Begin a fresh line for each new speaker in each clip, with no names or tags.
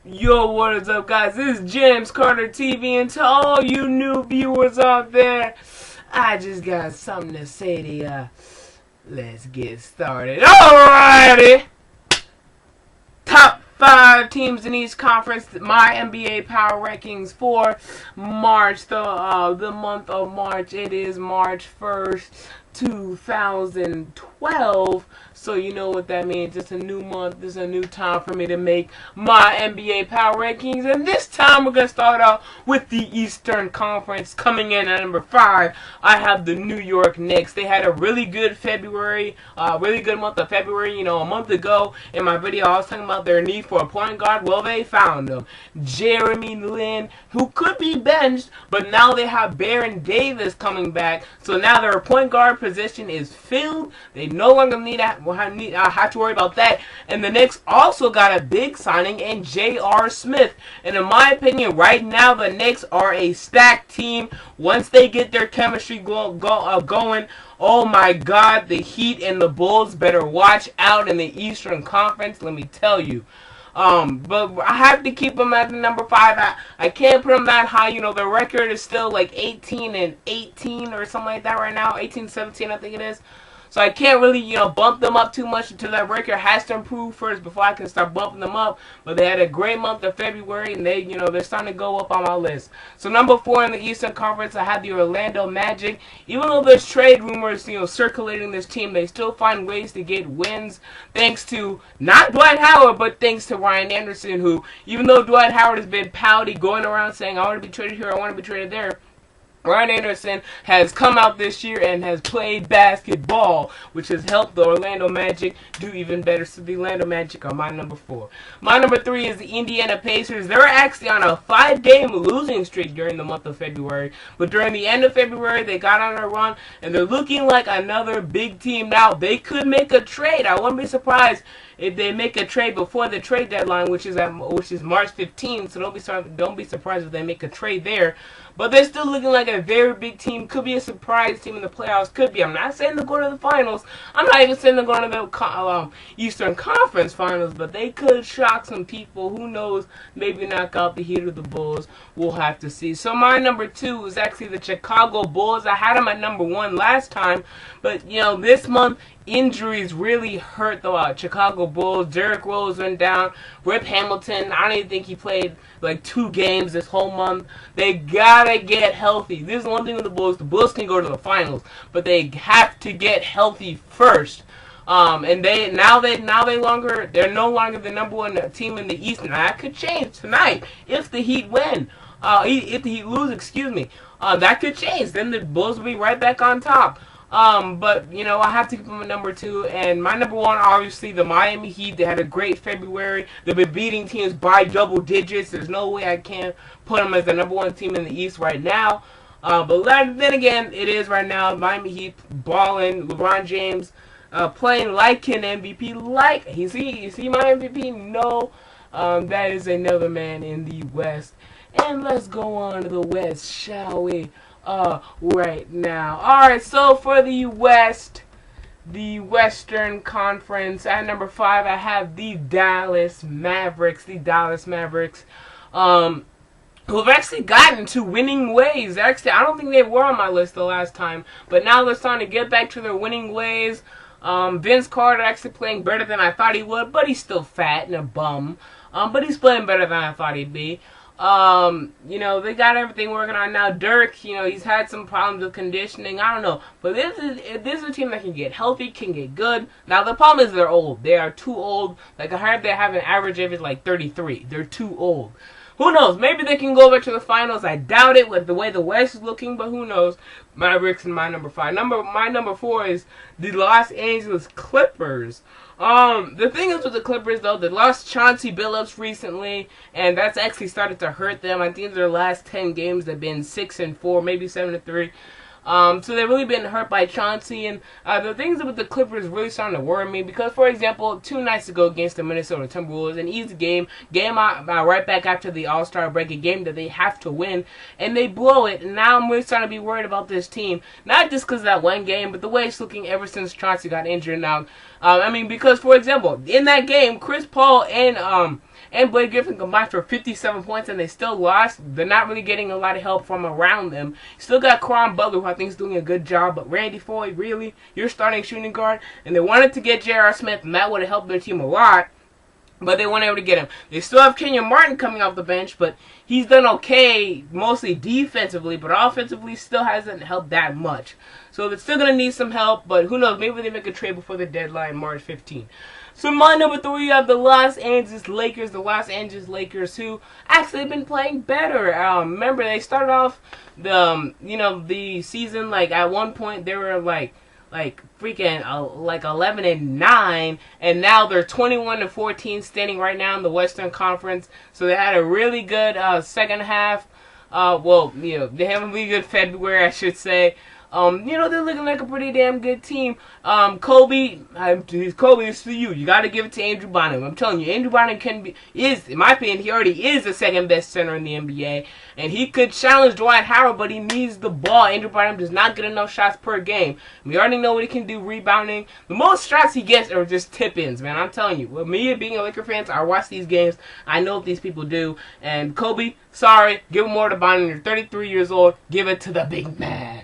Yo, what is up, guys? This is James Carter TV, and to all you new viewers out there, I just got something to say to ya. Let's get started. Alrighty! Top 5 teams in each conference, my NBA power rankings for March, the month of March. It is March 1st, 2012. So you know what that means. It's a new month. It's a new time for me to make my NBA power rankings. And this time we're going to start out with the Eastern Conference. Coming in at number 5, I have the New York Knicks. They had a really good February, really good month of February. You know, a month ago in my video I was talking about their need for a point guard. Well, they found him. Jeremy Lin, who could be benched, but now they have Baron Davis coming back. So now their point guard position is filled. They no longer need have to worry about that. And the Knicks also got a big signing in J.R. Smith. And in my opinion, right now the Knicks are a stacked team. Once they get their chemistry going, oh my God, the Heat and the Bulls better watch out in the Eastern Conference. Let me tell you. But I have to keep them at the number 5. I can't put them that high. You know, their record is still like 18-18 or something like that right now. 18-17, I think it is. So I can't really, you know, bump them up too much until that record has to improve first before I can start bumping them up. But they had a great month of February, and they're starting to go up on my list. So number 4 in the Eastern Conference, I have the Orlando Magic. Even though there's trade rumors, you know, circulating this team, they still find ways to get wins thanks to not Dwight Howard, but thanks to Ryan Anderson, who, even though Dwight Howard has been pouty, going around saying, I want to be traded here, I want to be traded there, Ryan Anderson has come out this year and has played basketball, which has helped the Orlando Magic do even better. So the Orlando Magic are my number 4. My number 3 is the Indiana Pacers. They're actually on a 5-game losing streak during the month of February. But during the end of February, they got on a run, and they're looking like another big team now. They could make a trade. I wouldn't be surprised if they make a trade before the trade deadline, which is March 15th. So don't be surprised if they make a trade there. But they're still looking like a very big team. Could be a surprise team in the playoffs. Could be. I'm not saying they'll go to the finals. I'm not even saying they're going to the Eastern Conference Finals. But they could shock some people. Who knows? Maybe knock out the Heat or the Bulls. We'll have to see. So my number 2 is actually the Chicago Bulls. I had them at number 1 last time. But, you know, this month, injuries really hurt the Chicago Bulls. Derrick Rose went down. Rip Hamilton, I don't even think he played like 2 games this whole month. They gotta get healthy. This is one thing with the Bulls. The Bulls can go to the finals, but they have to get healthy first. And they're no longer the number 1 team in the East. Now that could change tonight if the Heat win. If the Heat lose, excuse me. That could change. Then the Bulls will be right back on top. But, you know, I have to keep them at number 2. And my number 1, obviously, the Miami Heat. They had a great February. They've been beating teams by double digits. There's no way I can put them as the number 1 team in the East right now. But then again, it is right now. Miami Heat balling. LeBron James playing like an MVP. You see my MVP? No. That is another man in the West. And let's go on to the West, shall we? Right now. Alright, so for the West, the Western Conference, at number 5, I have the Dallas Mavericks. Who have actually gotten to winning ways. Actually, I don't think they were on my list the last time, but now they're starting to get back to their winning ways. Vince Carter actually playing better than I thought he would, but he's still fat and a bum. But he's playing better than I thought he'd be. You know, they got everything working on now. Dirk, you know, he's had some problems with conditioning. I don't know. But this is a team that can get healthy, can get good. Now, the problem is they're old. They are too old. Like, I heard they have an average age of like 33. They're too old. Who knows? Maybe they can go back to the finals. I doubt it with the way the West is looking, but who knows? Mavericks in my number 5. My number 4 is the Los Angeles Clippers. The thing is with the Clippers, though, they lost Chauncey Billups recently, and that's actually started to hurt them. I think their last 10 games have been 6-4, maybe 7-3. So they've really been hurt by Chauncey, and the things with the Clippers really starting to worry me because, for example, 2 nights ago against the Minnesota Timberwolves, an easy game right back after the All-Star break, a game that they have to win, and they blow it, and now I'm really starting to be worried about this team, not just because of that one game, but the way it's looking ever since Chauncey got injured now. I mean, because, for example, in that game, Chris Paul and and Blake Griffin combined for 57 points, and they still lost. They're not really getting a lot of help from around them. Still got Caron Butler, who I think is doing a good job, but Randy Foye, really? You're starting shooting guard? And they wanted to get J.R. Smith, and that would have helped their team a lot. But they weren't able to get him. They still have Kenyon Martin coming off the bench, but he's done okay, mostly defensively, but offensively still hasn't helped that much. So they're still going to need some help, but who knows, maybe they make a trade before the deadline, March 15. So my number 3, you have the Los Angeles Lakers. The Los Angeles Lakers, who actually have been playing better. Remember, they started off the season, like, at one point they were like freaking 11-9, and now they're 21-14, standing right now in the Western Conference. So they had a really good second half. They have a really good February, I should say. They're looking like a pretty damn good team. Kobe, it's for you. You got to give it to Andrew Bynum. I'm telling you, Andrew Bynum is, in my opinion, he already is the second best center in the NBA, and he could challenge Dwight Howard, but he needs the ball. Andrew Bynum does not get enough shots per game. We already know what he can do rebounding. The most shots he gets are just tip-ins, man. I'm telling you. With me being a Laker fan, I watch these games. I know what these people do. And Kobe, sorry, give him more to Bynum. You're 33 years old. Give it to the big man.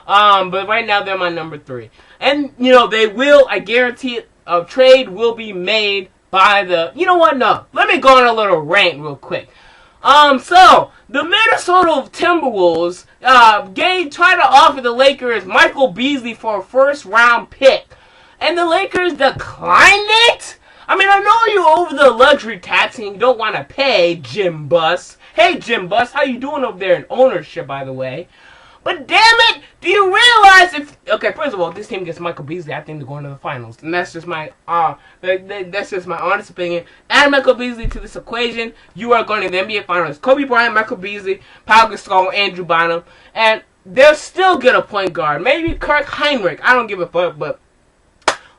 But right now they're my number 3. And, they will, I guarantee it, a trade will be made by the, no. Let me go on a little rant real quick. So, the Minnesota Timberwolves, tried to offer the Lakers Michael Beasley for a first-round pick. And the Lakers declined it? I mean, I know you're over the luxury tax and you don't want to pay, Jim Buss. Hey, Jim Buss, how you doing over there in ownership, by the way? But damn it, do you realize first of all, this team gets Michael Beasley, I think they're going to the finals. And that's just my honest opinion. Add Michael Beasley to this equation, you are going to the NBA finals. Kobe Bryant, Michael Beasley, Pau Gasol, Andrew Bynum, and they'll still get a point guard. Maybe Kirk Heinrich, I don't give a fuck, but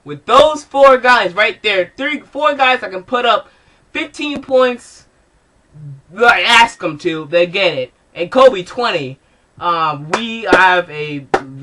with those 4 guys right there, 4 guys that can put up 15 points, ask them to, they get it. And Kobe 20. They're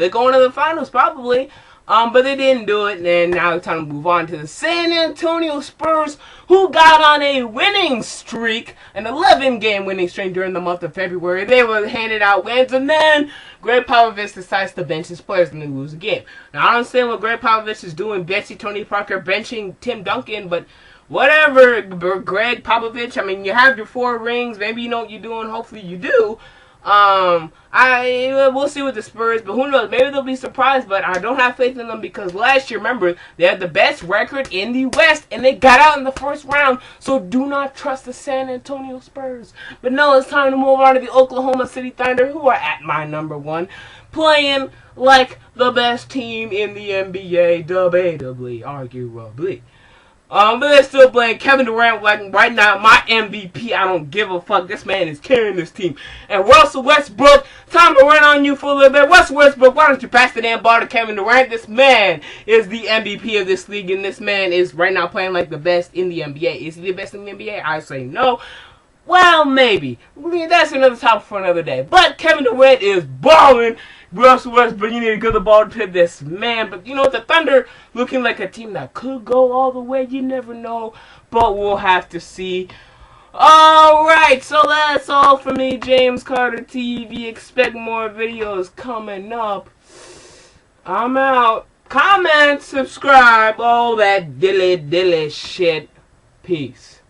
going to the finals probably, but they didn't do it, and now it's time to move on to the San Antonio Spurs, who got on a winning streak, an 11-game winning streak during the month of February. They were handed out wins, and then Greg Popovich decides to bench his players and they lose a game. Now, I don't understand what Greg Popovich is doing, benching Tony Parker, benching Tim Duncan, but whatever, Greg Popovich. I mean, you have your 4 rings, maybe you know what you're doing, hopefully you do. We'll see with the Spurs, but who knows, maybe they'll be surprised, but I don't have faith in them because last year, remember, they had the best record in the West, and they got out in the first round, so do not trust the San Antonio Spurs. But now it's time to move on to the Oklahoma City Thunder, who are at my number 1, playing like the best team in the NBA, debatably, arguably. But they're still playing. Kevin Durant, like right now, my MVP. I don't give a fuck. This man is carrying this team. And Russell Westbrook, time to run on you for a little bit. Russell Westbrook, why don't you pass the damn ball to Kevin Durant? This man is the MVP of this league, and this man is right now playing like the best in the NBA. Is he the best in the NBA? I say no. Well, maybe. That's another topic for another day. But Kevin Durant is balling. Russell Westbrook, you need to give the ball to this man. But, the Thunder looking like a team that could go all the way. You never know. But we'll have to see. Alright, so that's all for me, James Carter TV. Expect more videos coming up. I'm out. Comment, subscribe, all that dilly shit. Peace.